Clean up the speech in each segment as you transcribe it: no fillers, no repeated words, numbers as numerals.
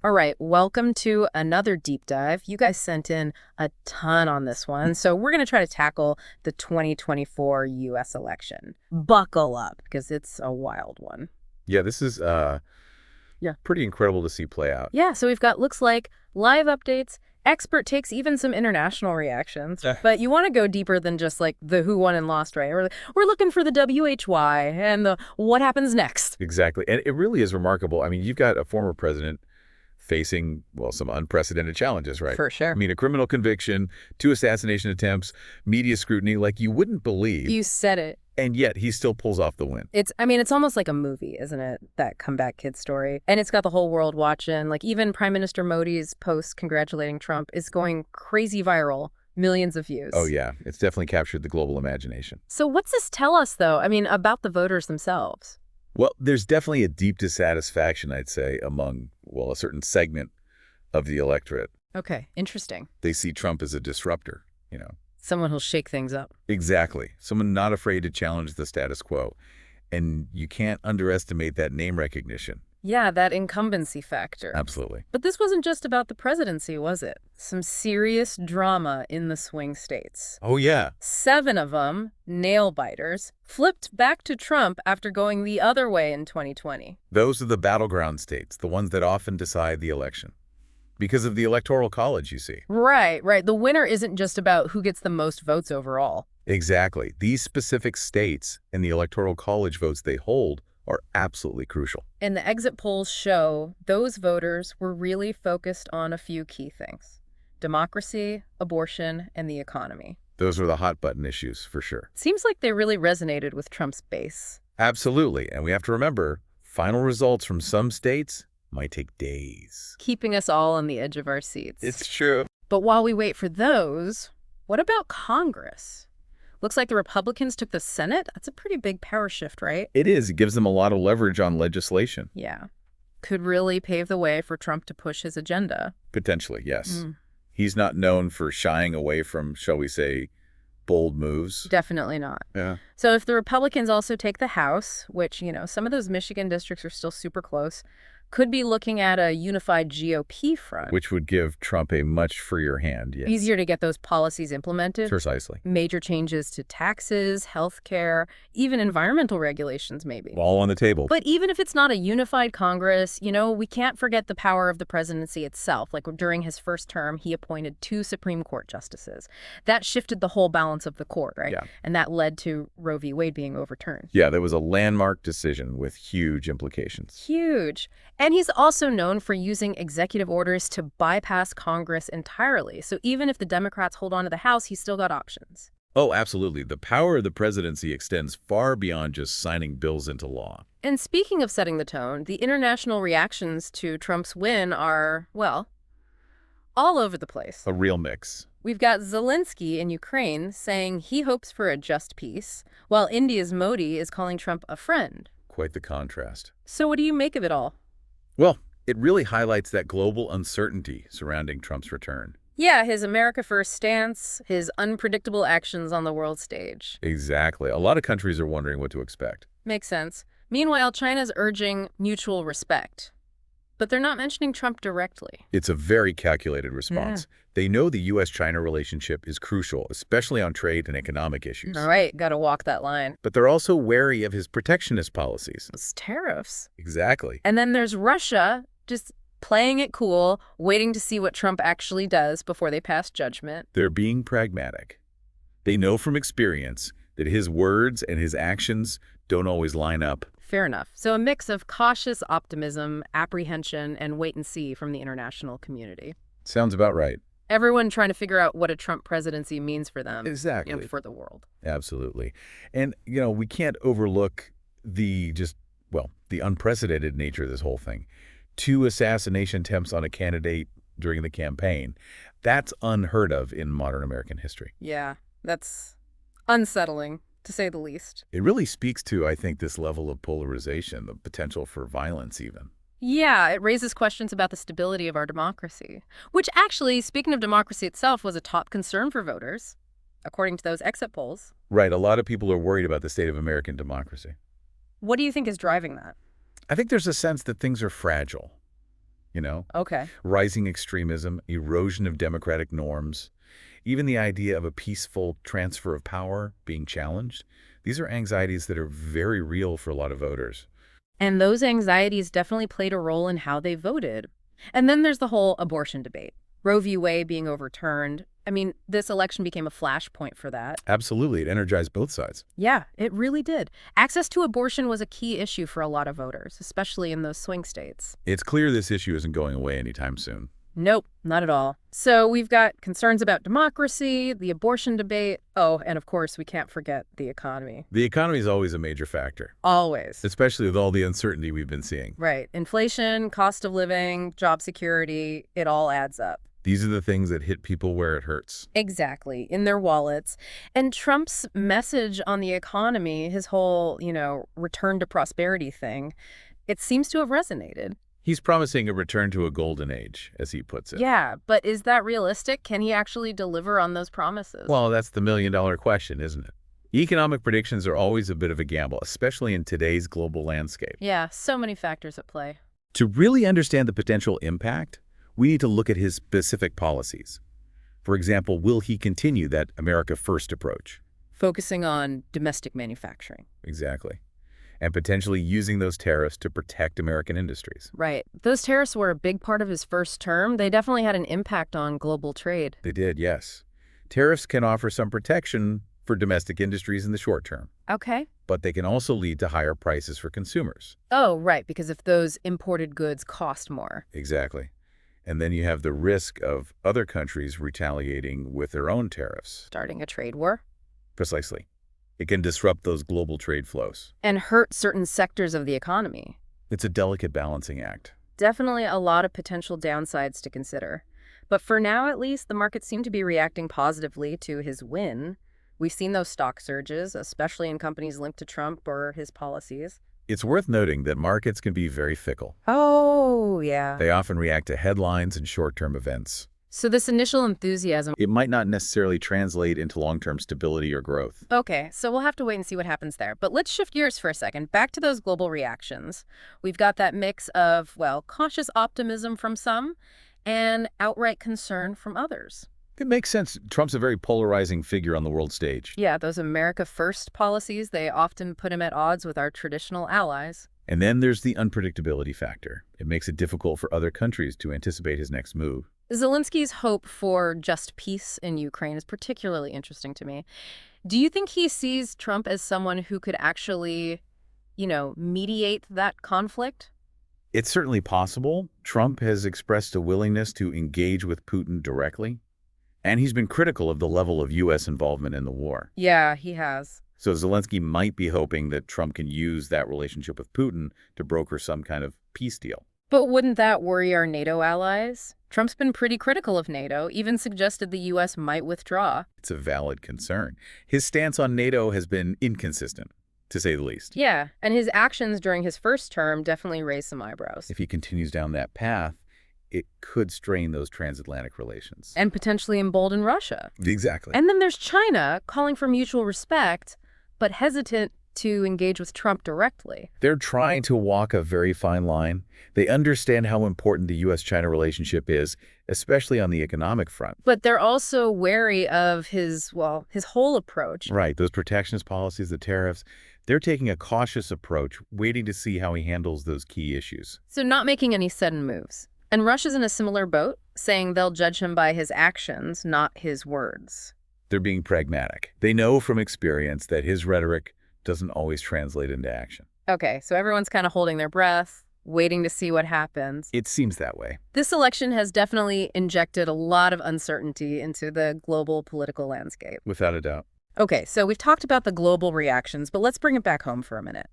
All right, welcome to another deep dive. You guys sent in a ton on this one, so we're going to try to tackle the 2024 U.S. election. Buckle up, because it's a wild one. Yeah, this is pretty incredible to see play out. Yeah, so we've got looks like live updates, expert takes, even some international reactions. But you want to go deeper than just like the who won and lost, right? We're looking for the WHY and the what happens next. Exactly. And it really is remarkable. I mean, you've got a former president facing, well, some unprecedented challenges, right? For sure. I mean, a criminal conviction, 2 assassination attempts, media scrutiny, like you wouldn't believe. You said it. And yet he still pulls off the win. It's almost like a movie, isn't it? That comeback kid story. And it's got the whole world watching. Like even Prime Minister Modi's post congratulating Trump is going crazy viral. Millions of views. Oh, yeah. It's definitely captured the global imagination. So what's this tell us, though? I mean, about the voters themselves? Well, there's definitely a deep dissatisfaction, I'd say, among, well, a certain segment of the electorate. Okay, interesting. They see Trump as a disruptor, you know. Someone who'll shake things up. Exactly. Someone not afraid to challenge the status quo. And you can't underestimate that name recognition. Yeah, that incumbency factor. Absolutely. But this wasn't just about the presidency, was it? Some serious drama in the swing states. Oh, yeah. 7 of them, nail-biters, flipped back to Trump after going the other way in 2020. Those are the battleground states, the ones that often decide the election. Because of the Electoral College, you see. Right. The winner isn't just about who gets the most votes overall. Exactly. These specific states and the Electoral College votes they hold are absolutely crucial. And the exit polls show those voters were really focused on a few key things: democracy, abortion, and the economy. Those are the hot-button issues, for sure. Seems like they really resonated with Trump's base. Absolutely. And we have to remember, final results from some states might take days. Keeping us all on the edge of our seats. It's true. But while we wait for those, what about Congress? Looks like the Republicans took the Senate. That's a pretty big power shift, right? It is. It gives them a lot of leverage on legislation. Yeah. Could really pave the way for Trump to push his agenda. Potentially, yes. He's not known for shying away from, shall we say, bold moves. Definitely not. Yeah. So if the Republicans also take the House, which, some of those Michigan districts are still super close, could be looking at a unified GOP front. Which would give Trump a much freer hand, yes. Easier to get those policies implemented. Precisely. Major changes to taxes, healthcare, even environmental regulations, maybe. All on the table. But even if it's not a unified Congress, we can't forget the power of the presidency itself. Like during his first term, he appointed 2 Supreme Court justices. That shifted the whole balance of the court, right? Yeah. And that led to Roe v. Wade being overturned. Yeah, there was a landmark decision with huge implications. Huge. And he's also known for using executive orders to bypass Congress entirely. So even if the Democrats hold on to the House, he's still got options. Oh, absolutely. The power of the presidency extends far beyond just signing bills into law. And speaking of setting the tone, the international reactions to Trump's win are, well, all over the place. A real mix. We've got Zelensky in Ukraine saying he hopes for a just peace, while India's Modi is calling Trump a friend. Quite the contrast. So what do you make of it all? Well, it really highlights that global uncertainty surrounding Trump's return. Yeah, his America First stance, his unpredictable actions on the world stage. Exactly. A lot of countries are wondering what to expect. Makes sense. Meanwhile, China's urging mutual respect. But they're not mentioning Trump directly. It's a very calculated response. Yeah. They know the U.S.-China relationship is crucial, especially on trade and economic issues. All right, gotta walk that line. But they're also wary of his protectionist policies. It's tariffs. Exactly. And then there's Russia just playing it cool, waiting to see what Trump actually does before they pass judgment. They're being pragmatic. They know from experience that his words and his actions don't always line up. Fair enough. So a mix of cautious optimism, apprehension, and wait and see from the international community. Sounds about right. Everyone trying to figure out what a Trump presidency means for them. Exactly. And for the world. Absolutely. And, we can't overlook the unprecedented nature of this whole thing. 2 assassination attempts on a candidate during the campaign. That's unheard of in modern American history. Yeah, that's unsettling, to say the least. It really speaks to, I think, this level of polarization, the potential for violence even. Yeah, it raises questions about the stability of our democracy, which actually, speaking of democracy itself, was a top concern for voters, according to those exit polls. Right. A lot of people are worried about the state of American democracy. What do you think is driving that? I think there's a sense that things are fragile. you know? Okay. Rising extremism, erosion of democratic norms, even the idea of a peaceful transfer of power being challenged. These are anxieties that are very real for a lot of voters. And those anxieties definitely played a role in how they voted. And then there's the whole abortion debate. Roe v. Wade being overturned. I mean, this election became a flashpoint for that. Absolutely. It energized both sides. Yeah, it really did. Access to abortion was a key issue for a lot of voters, especially in those swing states. It's clear this issue isn't going away anytime soon. Nope, not at all. So we've got concerns about democracy, the abortion debate. Oh, and of course, we can't forget the economy. The economy is always a major factor, Always. especially with all the uncertainty we've been seeing. Right. Inflation, cost of living, job security, it all adds up. These are the things that hit people where it hurts. Exactly, in their wallets. And Trump's message on the economy, his whole, return to prosperity thing, it seems to have resonated. He's promising a return to a golden age, as he puts it. Yeah, but is that realistic? Can he actually deliver on those promises? Well, that's the million-dollar question, isn't it? Economic predictions are always a bit of a gamble, especially in today's global landscape. Yeah, so many factors at play. To really understand the potential impact, we need to look at his specific policies. For example, will he continue that America First approach? Focusing on domestic manufacturing. Exactly. And potentially using those tariffs to protect American industries. Right. Those tariffs were a big part of his first term. They definitely had an impact on global trade. They did, yes. Tariffs can offer some protection for domestic industries in the short term. Okay. But they can also lead to higher prices for consumers. Oh, right, because if those imported goods cost more. Exactly. And then you have the risk of other countries retaliating with their own tariffs. Starting a trade war. Precisely. It can disrupt those global trade flows. And hurt certain sectors of the economy. It's a delicate balancing act. Definitely a lot of potential downsides to consider. But for now, at least, the markets seem to be reacting positively to his win. We've seen those stock surges, especially in companies linked to Trump or his policies. It's worth noting that markets can be very fickle. Oh, yeah. They often react to headlines and short-term events. So this initial enthusiasm. It might not necessarily translate into long-term stability or growth. Okay, so we'll have to wait and see what happens there. But let's shift gears for a second. Back to those global reactions. We've got that mix of, well, cautious optimism from some and outright concern from others. It makes sense. Trump's a very polarizing figure on the world stage. Yeah, those America First policies, they often put him at odds with our traditional allies. And then there's the unpredictability factor. It makes it difficult for other countries to anticipate his next move. Zelensky's hope for just peace in Ukraine is particularly interesting to me. Do you think he sees Trump as someone who could actually, mediate that conflict? It's certainly possible. Trump has expressed a willingness to engage with Putin directly, and he's been critical of the level of U.S. involvement in the war. Yeah, he has. So Zelensky might be hoping that Trump can use that relationship with Putin to broker some kind of peace deal. But wouldn't that worry our NATO allies? Trump's been pretty critical of NATO, even suggested the U.S. might withdraw. It's a valid concern. His stance on NATO has been inconsistent, to say the least. Yeah, and his actions during his first term definitely raised some eyebrows. If he continues down that path, it could strain those transatlantic relations. And potentially embolden Russia. Exactly. And then there's China, calling for mutual respect, but hesitant to engage with Trump directly. They're trying to walk a very fine line. They understand how important the U.S.-China relationship is, especially on the economic front. But they're also wary of his whole approach. Right. Those protectionist policies, the tariffs, they're taking a cautious approach, waiting to see how he handles those key issues. So not making any sudden moves. And Russia's in a similar boat, saying they'll judge him by his actions, not his words. They're being pragmatic. They know from experience that his rhetoric doesn't always translate into action. Okay, so everyone's kind of holding their breath, waiting to see what happens. It seems that way. This election has definitely injected a lot of uncertainty into the global political landscape. Without a doubt. Okay, so we've talked about the global reactions, but let's bring it back home for a minute.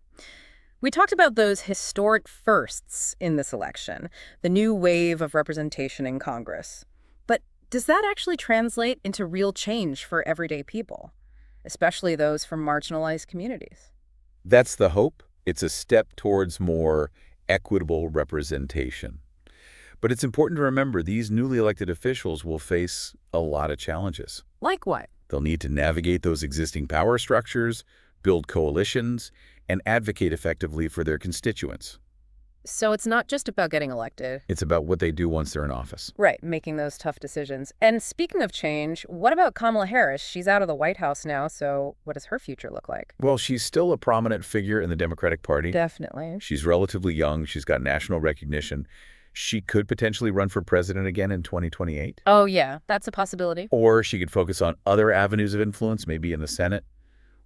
We talked about those historic firsts in this election, the new wave of representation in Congress. But does that actually translate into real change for everyday people, especially those from marginalized communities? That's the hope. It's a step towards more equitable representation. But it's important to remember these newly elected officials will face a lot of challenges. Like what? They'll need to navigate those existing power structures, build coalitions, and advocate effectively for their constituents. So it's not just about getting elected. It's about what they do once they're in office. Right, making those tough decisions. And speaking of change, what about Kamala Harris? She's out of the White House now, so what does her future look like? Well, she's still a prominent figure in the Democratic Party. Definitely. She's relatively young. She's got national recognition. She could potentially run for president again in 2028. Oh, yeah, that's a possibility. Or she could focus on other avenues of influence, maybe in the Senate,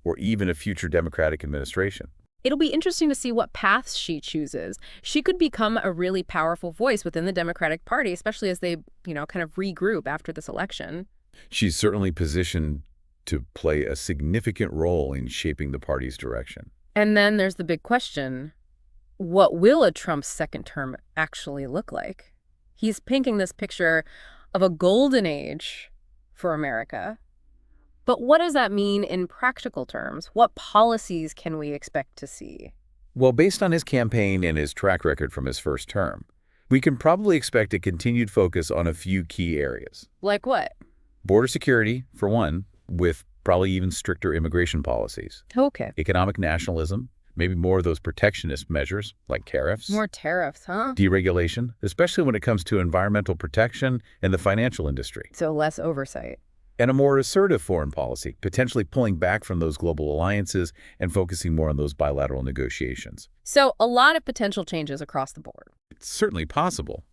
or even a future Democratic administration. It'll be interesting to see what paths she chooses. She could become a really powerful voice within the Democratic Party, especially as they, kind of regroup after this election. She's certainly positioned to play a significant role in shaping the party's direction. And then there's the big question, what will a Trump second term actually look like? He's painting this picture of a golden age for America. But what does that mean in practical terms? What policies can we expect to see? Well, based on his campaign and his track record from his first term, we can probably expect a continued focus on a few key areas. Like what? Border security, for one, with probably even stricter immigration policies. Okay. Economic nationalism, maybe more of those protectionist measures like tariffs. More tariffs, huh? Deregulation, especially when it comes to environmental protection and the financial industry. So less oversight. And a more assertive foreign policy, potentially pulling back from those global alliances and focusing more on those bilateral negotiations. So a lot of potential changes across the board. It's certainly possible.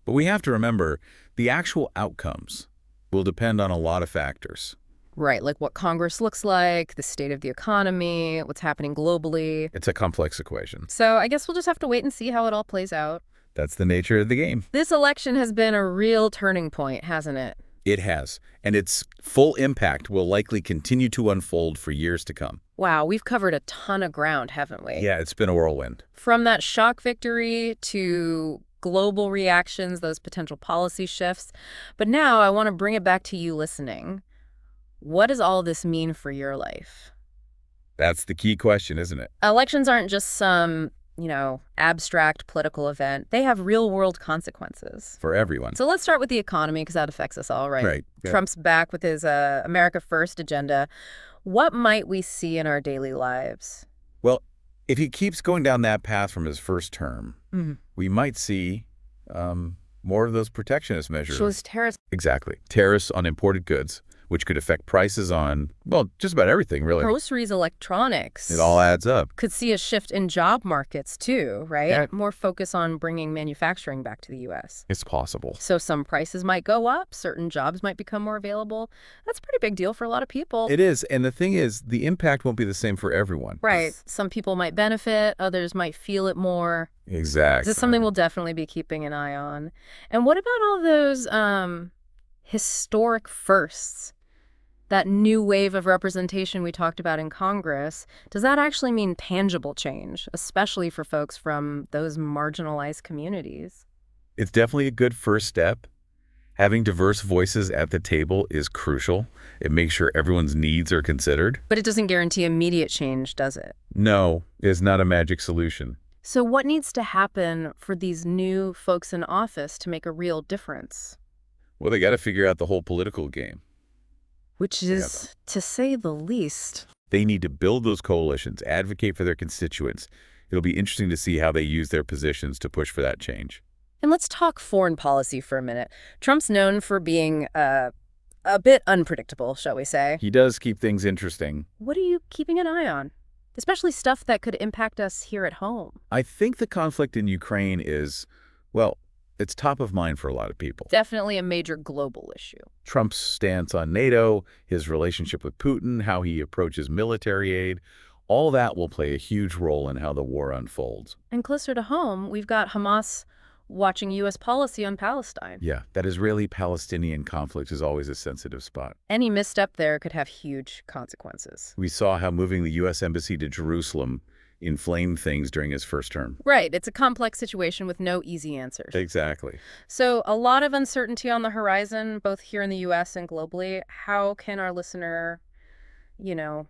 But we have to remember the actual outcomes will depend on a lot of factors. Right, like what Congress looks like, the state of the economy, what's happening globally. It's a complex equation. So I guess we'll just have to wait and see how it all plays out. That's the nature of the game. This election has been a real turning point, hasn't it? It has, and its full impact will likely continue to unfold for years to come. Wow, we've covered a ton of ground, haven't we? Yeah, it's been a whirlwind. From that shock victory to global reactions, those potential policy shifts. But now I want to bring it back to you listening. What does all this mean for your life? That's the key question, isn't it? Elections aren't just some abstract political event. They have real-world consequences. For everyone. So let's start with the economy, because that affects us all, right? Right. Yeah. Trump's back with his America First agenda. What might we see in our daily lives? Well, if he keeps going down that path from his first term, we might see more of those protectionist measures. So it's tariffs. Exactly. Tariffs on imported goods, which could affect prices on, well, just about everything, really. Groceries, electronics. It all adds up. Could see a shift in job markets, too, right? Yeah. More focus on bringing manufacturing back to the U.S. It's possible. So some prices might go up, certain jobs might become more available. That's a pretty big deal for a lot of people. It is, and the thing is, the impact won't be the same for everyone. Right. Some people might benefit, others might feel it more. Exactly. This is something we'll definitely be keeping an eye on. And what about all those historic firsts? That new wave of representation we talked about in Congress, does that actually mean tangible change, especially for folks from those marginalized communities? It's definitely a good first step. Having diverse voices at the table is crucial. It makes sure everyone's needs are considered. But it doesn't guarantee immediate change, does it? No, it's not a magic solution. So what needs to happen for these new folks in office to make a real difference? Well, they got to figure out the whole political game. Which is, to say the least. They need to build those coalitions, advocate for their constituents. It'll be interesting to see how they use their positions to push for that change. And let's talk foreign policy for a minute. Trump's known for being a bit unpredictable, shall we say. He does keep things interesting. What are you keeping an eye on? Especially stuff that could impact us here at home. I think the conflict in Ukraine is, well, it's top of mind for a lot of people. Definitely a major global issue. Trump's stance on NATO, his relationship with Putin, how he approaches military aid, all that will play a huge role in how the war unfolds. And closer to home, we've got Hamas watching U.S. policy on Palestine. Yeah, that Israeli-Palestinian conflict is always a sensitive spot. Any misstep there could have huge consequences. We saw how moving the U.S. Embassy to Jerusalem inflamed things during his first term. Right. It's a complex situation with no easy answers. Exactly. So a lot of uncertainty on the horizon, both here in the U.S. and globally. How can our listener,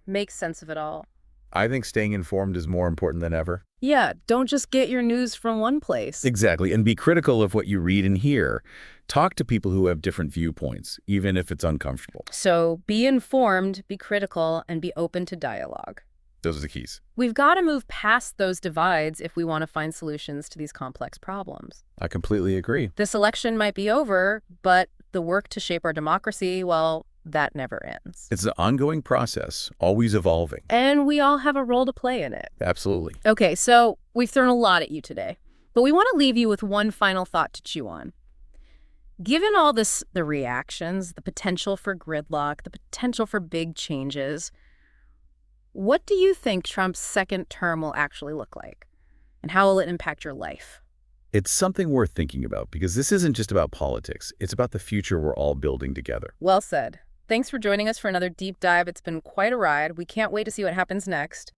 make sense of it all? I think staying informed is more important than ever. Yeah, don't just get your news from one place. Exactly, and be critical of what you read and hear. Talk to people who have different viewpoints, even if it's uncomfortable. So be informed, be critical, and be open to dialogue. Those are the keys. We've got to move past those divides if we want to find solutions to these complex problems. I completely agree. This election might be over, but the work to shape our democracy, well, that never ends. It's an ongoing process, always evolving. And we all have a role to play in it. Absolutely. Okay, so we've thrown a lot at you today, but we want to leave you with one final thought to chew on. Given all this, the reactions, the potential for gridlock, the potential for big changes, what do you think Trump's second term will actually look like? And how will it impact your life? It's something worth thinking about because this isn't just about politics. It's about the future we're all building together. Well said. Thanks for joining us for another deep dive. It's been quite a ride. We can't wait to see what happens next.